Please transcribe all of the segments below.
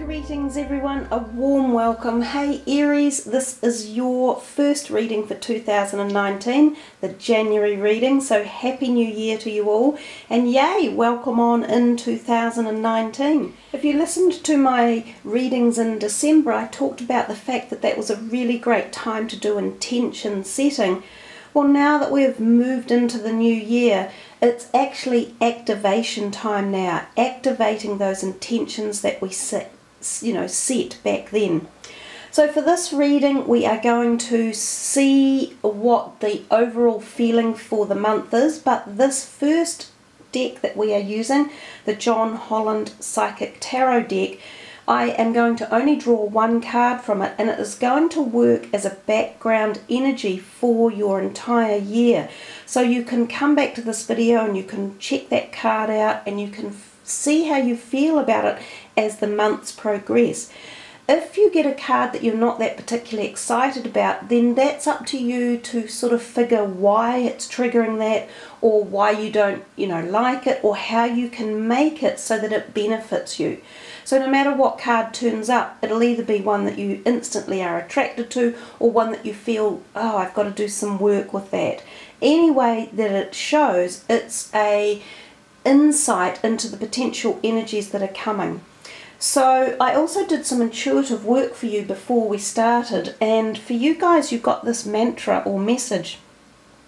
Greetings everyone, a warm welcome. Hey Aries, this is your first reading for 2019, the January reading, so Happy New Year to you all, and yay, welcome on in 2019. If you listened to my readings in December, I talked about the fact that that was a really great time to do intention setting. Well, now that we've moved into the new year, it's actually activation time now, activating those intentions that we set back then. So for this reading we are going to see what the overall feeling for the month is, but this first deck that we are using, the John Holland Psychic Tarot deck, I am going to only draw one card from it, and it is going to work as a background energy for your entire year. So you can come back to this video and you can check that card out and you can see how you feel about it as the months progress. If you get a card that you're not that particularly excited about, then that's up to you to sort of figure why it's triggering that, or why you don't like it, or how you can make it so that it benefits you. So no matter what card turns up, it'll either be one that you instantly are attracted to, or one that you feel, oh, I've got to do some work with that. Anyway that it shows, it's a insight into the potential energies that are coming. So I also did some intuitive work for you before we started, and for you guys you got this mantra or message,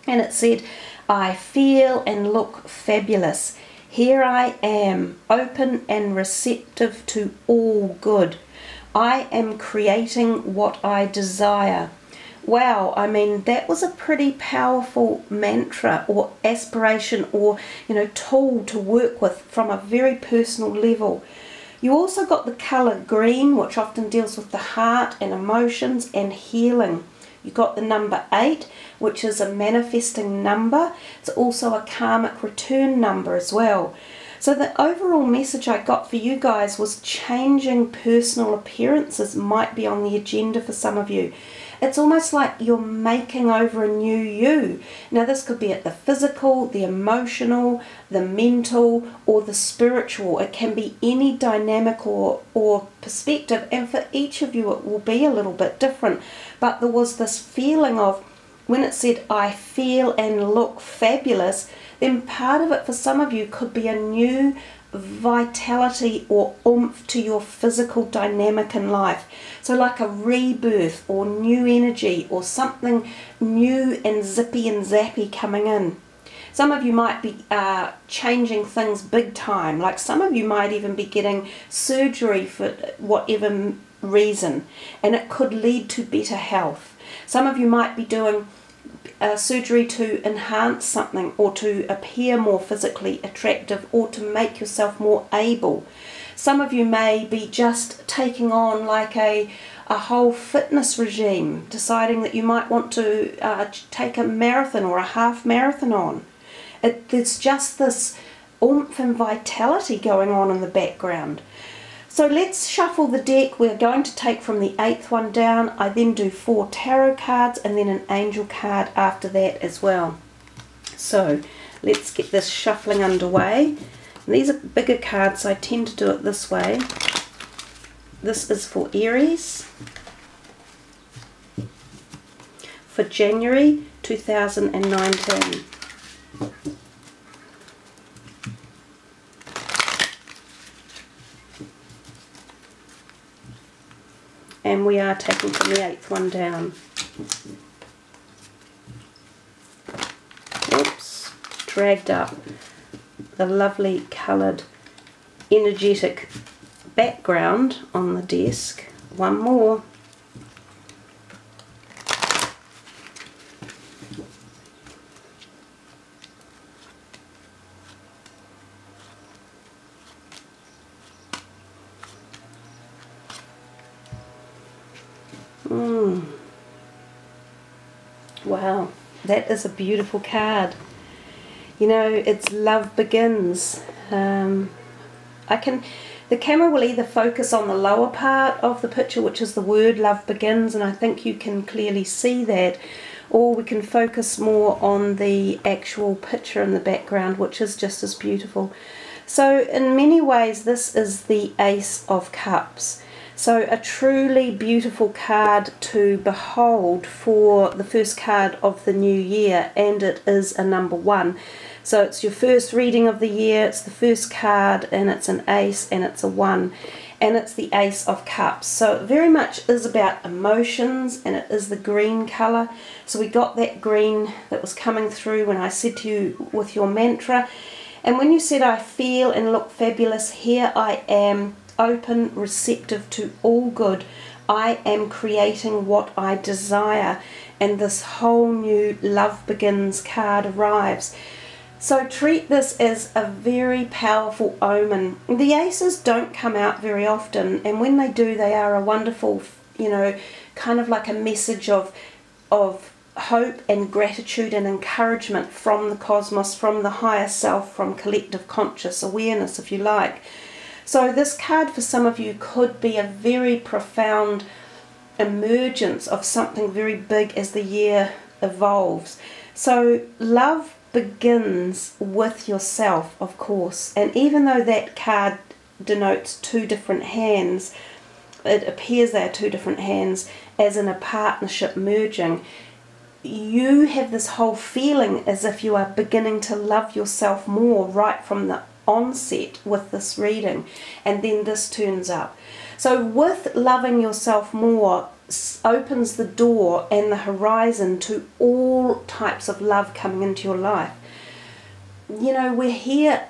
and it said, I feel and look fabulous. Here I am, open and receptive to all good. I am creating what I desire. Wow, I mean, that was a pretty powerful mantra or aspiration or tool to work with from a very personal level. You also got the colour green, which often deals with the heart and emotions and healing. You got the number 8, which is a manifesting number. It's also a karmic return number as well. So the overall message I got for you guys was changing personal appearances might be on the agenda for some of you. It's almost like you're making over a new you. Now this could be at the physical, the emotional, the mental, or the spiritual. It can be any dynamic or perspective, and for each of you it will be a little bit different. But there was this feeling of, when it said, I feel and look fabulous, then part of it for some of you could be a new vitality or oomph to your physical dynamic in life. So like a rebirth or new energy or something new and zippy and zappy coming in. Some of you might be changing things big time. Like some of you might even be getting surgery for whatever reason, and it could lead to better health. Some of you might be doing surgery to enhance something, or to appear more physically attractive, or to make yourself more able. Some of you may be just taking on like a whole fitness regime, deciding that you might want to take a marathon or a half marathon on. There's just this oomph and vitality going on in the background. So let's shuffle the deck. We're going to take from the 8th one down. I then do 4 tarot cards and then an angel card after that as well. So let's get this shuffling underway. And these are bigger cards, so I tend to do it this way. This is for Aries for January 2019. And we are taking from the 8th one down. Oops, dragged up the lovely coloured energetic background on the desk. One more. Wow, that is a beautiful card. It's love begins. The camera will either focus on the lower part of the picture, which is the word love begins, and I think you can clearly see that, or we can focus more on the actual picture in the background, which is just as beautiful. So in many ways this is the Ace of Cups. So a truly beautiful card to behold for the first card of the new year, and it is a number 1. So it's your first reading of the year, it's the first card, and it's an ace and it's a 1, and it's the Ace of Cups. So it very much is about emotions, and it is the green colour. So we got that green that was coming through when I said to you with your mantra. And when you said I feel and look fabulous, here I am, open, receptive to all good. I am creating what I desire, and this whole new love begins card arrives. So treat this as a very powerful omen. The aces don't come out very often, and when they do, they are a wonderful, you know, kind of like a message of hope and gratitude and encouragement from the cosmos, from the higher self, from collective conscious awareness, if you like. So this card for some of you could be a very profound emergence of something very big as the year evolves. So love begins with yourself, of course, and even though that card denotes 2 different hands, it appears they are 2 different hands as in a partnership merging, you have this whole feeling as if you are beginning to love yourself more right from the onset with this reading, and then this turns up. So with loving yourself more opens the door and the horizon to all types of love coming into your life. You know, we're here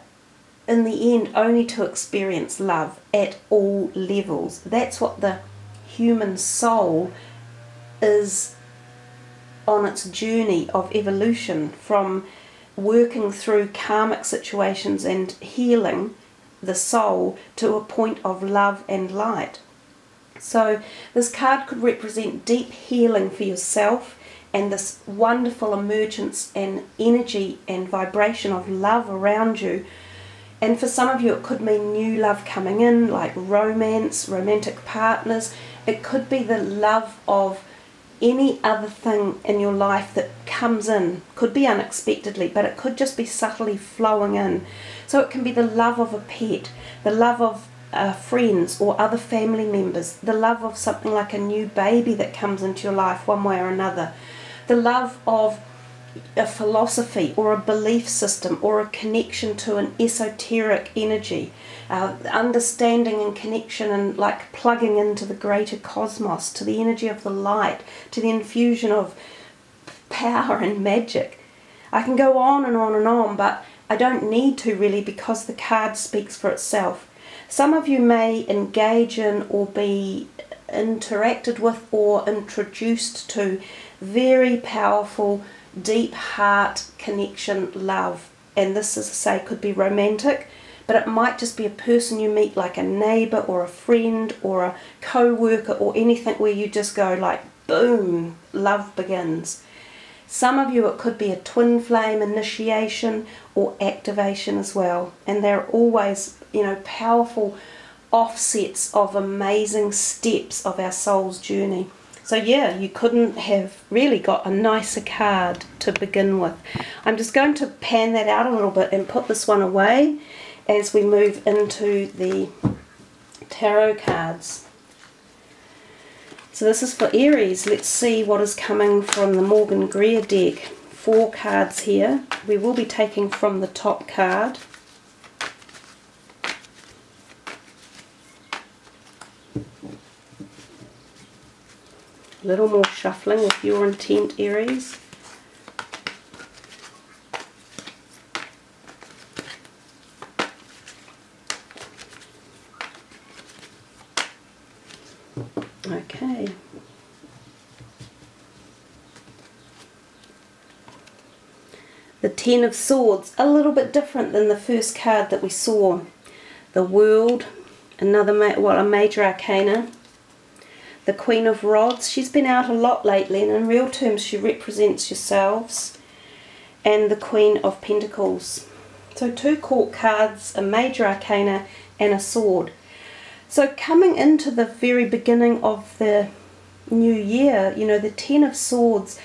in the end only to experience love at all levels. That's what the human soul is on its journey of evolution, from working through karmic situations and healing the soul to a point of love and light. So this card could represent deep healing for yourself and this wonderful emergence and energy and vibration of love around you. And for some of you it could mean new love coming in, like romance, romantic partners. It could be the love of any other thing in your life that comes in. Could be unexpectedly, but it could just be subtly flowing in. So it can be the love of a pet, the love of friends or other family members, the love of something like a new baby that comes into your life one way or another, the love of a philosophy or a belief system or a connection to an esoteric energy, understanding and connection and like plugging into the greater cosmos, to the energy of the light, to the infusion of power and magic. I can go on and on and on, but I don't need to really, because the card speaks for itself. Some of you may engage in or be interacted with or introduced to very powerful, deep heart connection love. And this, as I say, could be romantic, but it might just be a person you meet, like a neighbour or a friend or a co-worker or anything where you just go like, boom, love begins. Some of you, it could be a twin flame initiation or activation as well. And they're always, you know, powerful offsets of amazing steps of our soul's journey. So yeah, you couldn't have really got a nicer card to begin with. I'm just going to pan that out a little bit and put this one away as we move into the tarot cards. So this is for Aries. Let's see what is coming from the Morgan Greer deck. 4 cards here. We will be taking from the top card. A little more shuffling with your intent, Aries. Okay. The Ten of Swords, a little bit different than the first card that we saw. The World, another a major arcana. The Queen of Rods, she's been out a lot lately, and in real terms she represents yourselves. And the Queen of Pentacles. So 2 court cards, a major arcana and a sword. So coming into the very beginning of the new year, you know, the Ten of Swords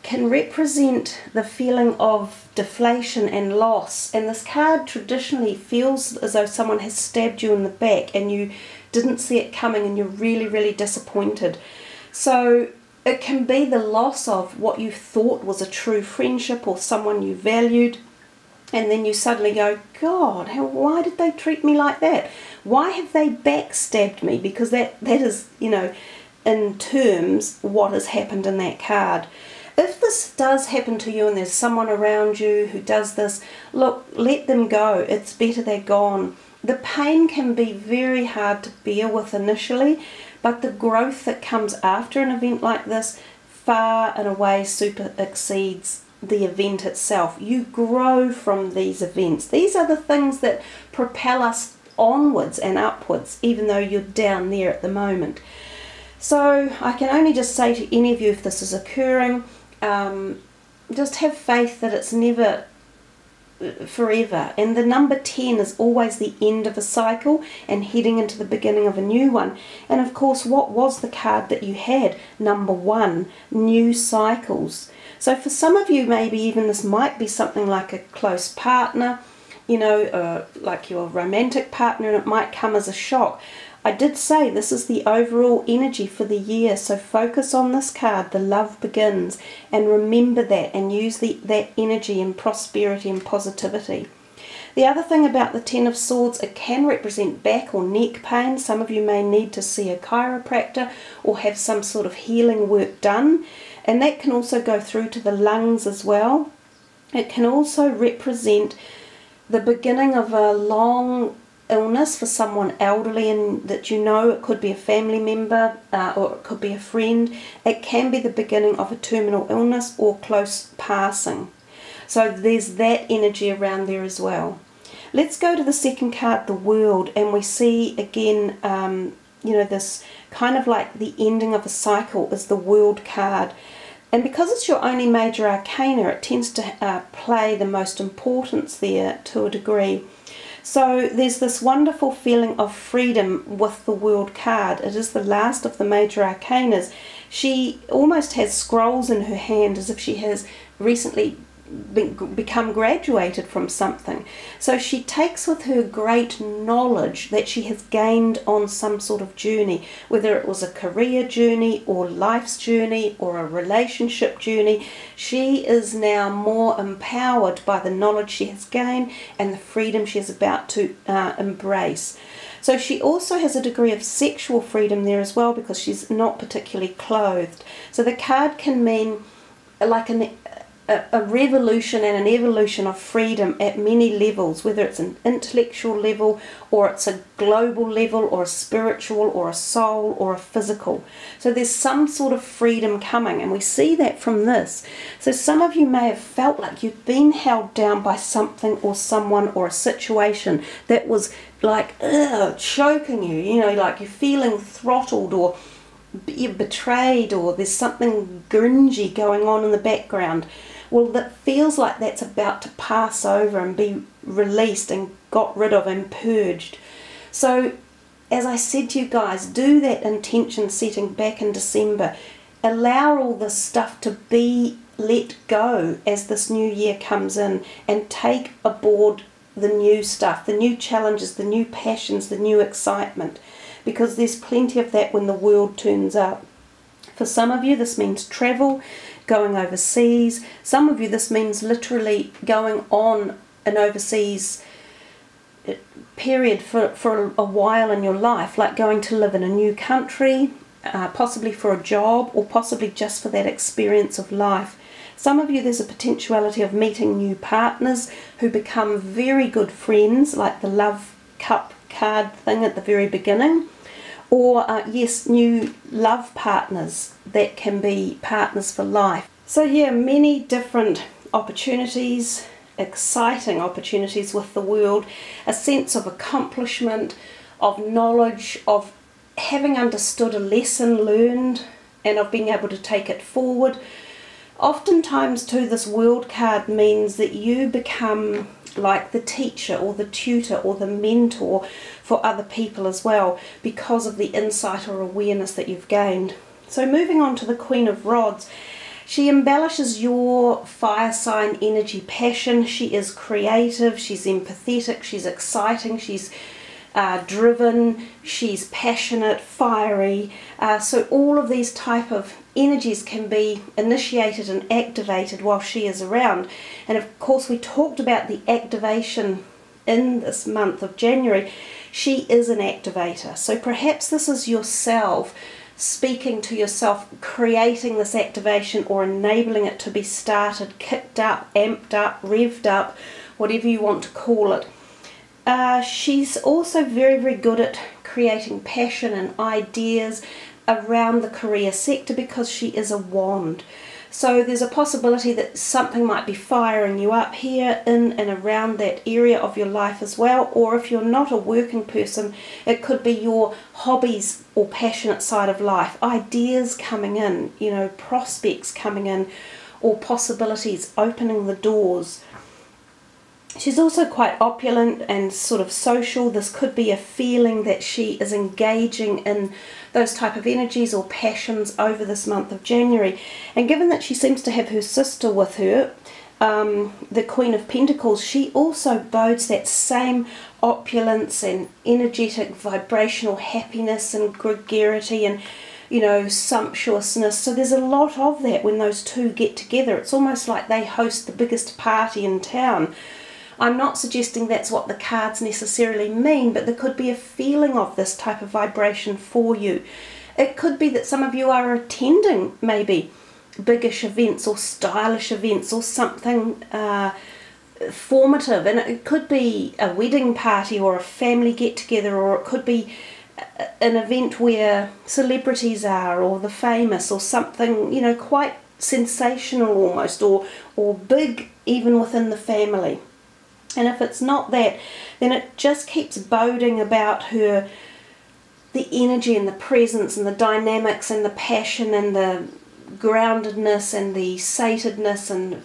can represent the feeling of deflation and loss. And this card traditionally feels as though someone has stabbed you in the back and you didn't see it coming and you're really, really disappointed. So it can be the loss of what you thought was a true friendship or someone you valued, and then you suddenly go, God, why did they treat me like that? Why have they backstabbed me? Because that is, you know, in terms what has happened in that card. If this does happen to you and there's someone around you who does this, look, let them go. It's better they're gone. The pain can be very hard to bear with initially, but the growth that comes after an event like this far and away super exceeds the event itself. You grow from these events. These are the things that propel us onwards and upwards, even though you're down there at the moment. So I can only just say to any of you, if this is occurring, just have faith that it's never forever. And the number 10 is always the end of a cycle and heading into the beginning of a new one. And of course, what was the card that you had? Number 1, new cycles. So for some of you, maybe even this might be something like a close partner, you know, like your romantic partner, and it might come as a shock. I did say this is the overall energy for the year, so focus on this card, the love begins, and remember that and use that energy in prosperity and positivity. The other thing about the 10 of Swords, it can represent back or neck pain. Some of you may need to see a chiropractor or have some sort of healing work done, and that can also go through to the lungs as well. It can also represent the beginning of a long illness for someone elderly and that you know. It could be a family member or it could be a friend. It can be the beginning of a terminal illness or close passing. So there's that energy around there as well. Let's go to the second card, the World, and we see again, you know, this kind of like the ending of a cycle is the World card. And because it's your only major arcana, it tends to play the most importance there to a degree. So there's this wonderful feeling of freedom with the World card. It is the last of the major arcanas. She almost has scrolls in her hand as if she has recently become graduated from something. So she takes with her great knowledge that she has gained on some sort of journey, whether it was a career journey or life's journey or a relationship journey. She is now more empowered by the knowledge she has gained and the freedom she is about to embrace. So she also has a degree of sexual freedom there as well, because she's not particularly clothed. So the card can mean like a revolution and an evolution of freedom at many levels, whether it's an intellectual level or it's a global level or a spiritual or a soul or a physical. So there's some sort of freedom coming, and we see that from this. So some of you may have felt like you've been held down by something or someone or a situation that was like choking you, you know, like you're feeling throttled or you're betrayed, or there's something gringy going on in the background. Well, that feels like that's about to pass over and be released and got rid of and purged. So, as I said to you guys, do that intention setting back in December. Allow all this stuff to be let go as this new year comes in, and take aboard the new stuff, the new challenges, the new passions, the new excitement, because there's plenty of that when the World turns up. For some of you, this means travel, going overseas. Some of you, this means literally going on an overseas period for a while in your life, like going to live in a new country, possibly for a job, or possibly just for that experience of life. Some of you, there's a potentiality of meeting new partners who become very good friends, like the love cup card thing at the very beginning. Or, yes, new love partners that can be partners for life. So, yeah, many different opportunities, exciting opportunities with the World, a sense of accomplishment, of knowledge, of having understood a lesson learned, and of being able to take it forward. Oftentimes, too, this World card means that you become like the teacher or the tutor or the mentor for other people as well, because of the insight or awareness that you've gained. So moving on to the Queen of Rods, she embellishes your fire sign energy passion. She is creative, she's empathetic, she's exciting, she's driven, she's passionate, fiery. So all of these type of energies can be initiated and activated while she is around. And of course we talked about the activation in this month of January. She is an activator. So perhaps this is yourself speaking to yourself, creating this activation or enabling it to be started, kicked up, amped up, revved up, whatever you want to call it. She's also very, very good at creating passion and ideas around the career sector because she is a wand. So there's a possibility that something might be firing you up here in and around that area of your life as well. Or if you're not a working person, it could be your hobbies or passionate side of life. Ideas coming in, you know, prospects coming in, or possibilities opening the doors. She's also quite opulent and sort of social. This could be a feeling that she is engaging in those type of energies or passions over this month of January. And given that she seems to have her sister with her, the Queen of Pentacles, she also bodes that same opulence and energetic vibrational happiness and gregarity and, you know, sumptuousness. So there's a lot of that when those two get together. It's almost like they host the biggest party in town. I'm not suggesting that's what the cards necessarily mean, but there could be a feeling of this type of vibration for you. It could be that some of you are attending maybe biggish events or stylish events or something formative, and it could be a wedding party or a family get-together, or it could be an event where celebrities are or the famous or something, you know, quite sensational almost, or big even within the family. And if it's not that, then it just keeps boding about her, the energy and the presence and the dynamics and the passion and the groundedness and the satedness, and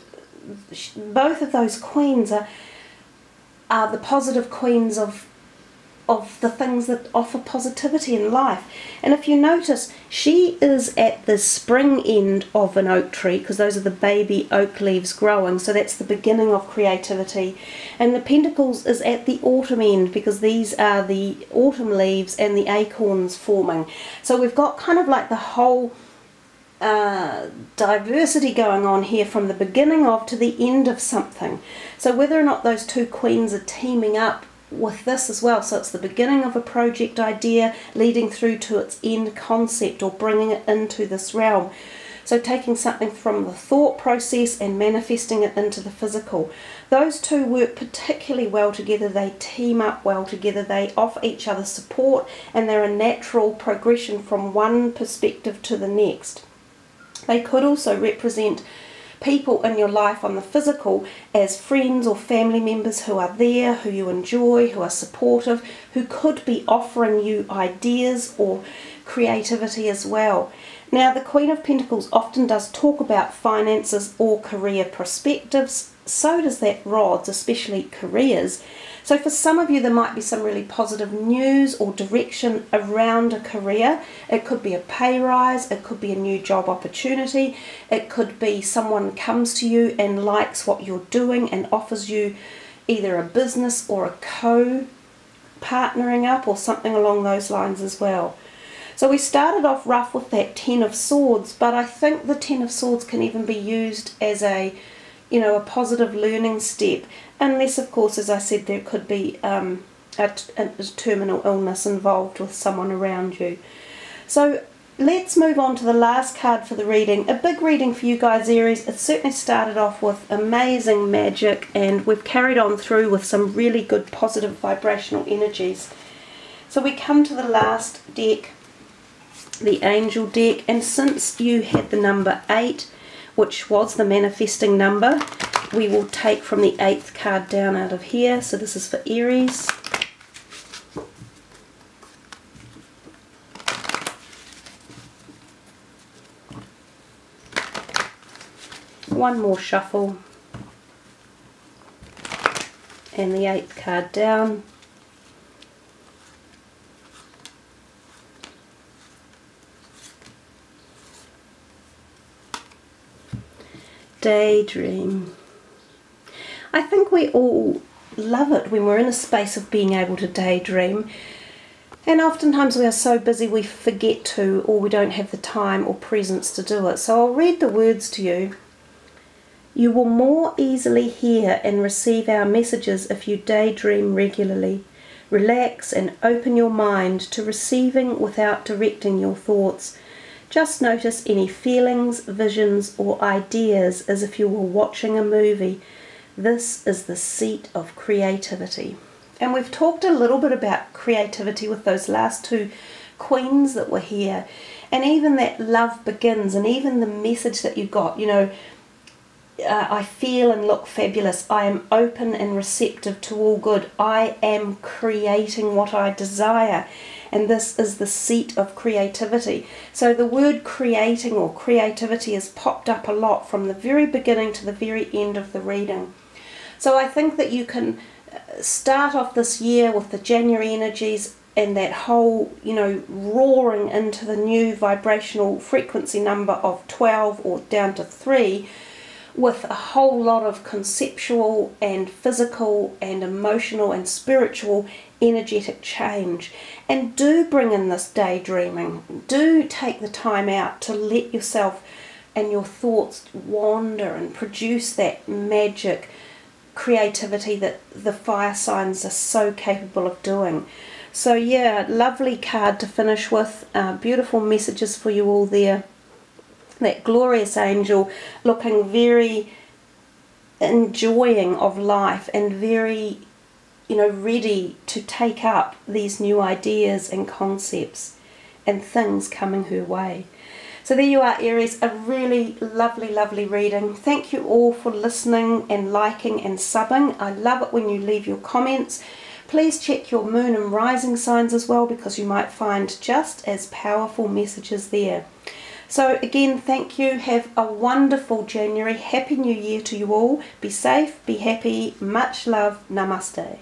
both of those queens are the positive queens of the things that offer positivity in life. And if you notice, she is at the spring end of an oak tree, because those are the baby oak leaves growing, so that's the beginning of creativity. And the Pentacles is at the autumn end, because these are the autumn leaves and the acorns forming. So we've got kind of like the whole diversity going on here from the beginning of to the end of something. So whether or not those two queens are teaming up with this as well, so it's the beginning of a project idea leading through to its end concept, or bringing it into this realm. So taking something from the thought process and manifesting it into the physical. Those two work particularly well together. They team up well together. They offer each other support, and they're a natural progression from one perspective to the next. They could also represent people in your life on the physical as friends or family members who are there, who you enjoy, who are supportive, who could be offering you ideas or creativity as well. Now, the Queen of Pentacles often does talk about finances or career perspectives. So does that Rods, especially careers. So for some of you, there might be some really positive news or direction around a career. It could be a pay rise, it could be a new job opportunity, it could be someone comes to you and likes what you're doing and offers you either a business or a co-partnering up or something along those lines as well. So we started off rough with that Ten of Swords, but I think the Ten of Swords can even be used as a, you know, a positive learning step. Unless, of course, as I said, there could be a terminal illness involved with someone around you. So let's move on to the last card for the reading. A big reading for you guys, Aries. It certainly started off with amazing magic, and we've carried on through with some really good positive vibrational energies. So we come to the last deck, the Angel deck, and since you had the number 8, which was the manifesting number, we will take from the 8th card down out of here. So this is for Aries. One more shuffle. And the 8th card down. Daydream. I think we all love it when we're in a space of being able to daydream. And oftentimes we are so busy we forget to, or we don't have the time or presence to do it. So I'll read the words to you. You will more easily hear and receive our messages if you daydream regularly. Relax and open your mind to receiving without directing your thoughts. Just notice any feelings, visions, or ideas as if you were watching a movie. This is the seat of creativity. And we've talked a little bit about creativity with those last two queens that were here. And even that love begins, and even the message that you got, you know, I feel and look fabulous. I am open and receptive to all good. I am creating what I desire. And this is the seat of creativity. So the word creating or creativity has popped up a lot from the very beginning to the very end of the reading. So I think that you can start off this year with the January energies and that whole, you know, roaring into the new vibrational frequency number of 12 or down to 3, with a whole lot of conceptual and physical and emotional and spiritual energetic change. And do bring in this daydreaming. Do take the time out to let yourself and your thoughts wander and produce that magic creativity that the fire signs are so capable of doing. So yeah, lovely card to finish with. Beautiful messages for you all there. That glorious angel looking very enjoying of life and very, you know, ready to take up these new ideas and concepts and things coming her way. So there you are, Aries, a really lovely, lovely reading. Thank you all for listening and liking and subbing. I love it when you leave your comments. Please check your moon and rising signs as well, because you might find just as powerful messages there. So again, thank you. Have a wonderful January. Happy New Year to you all. Be safe, be happy. Much love. Namaste.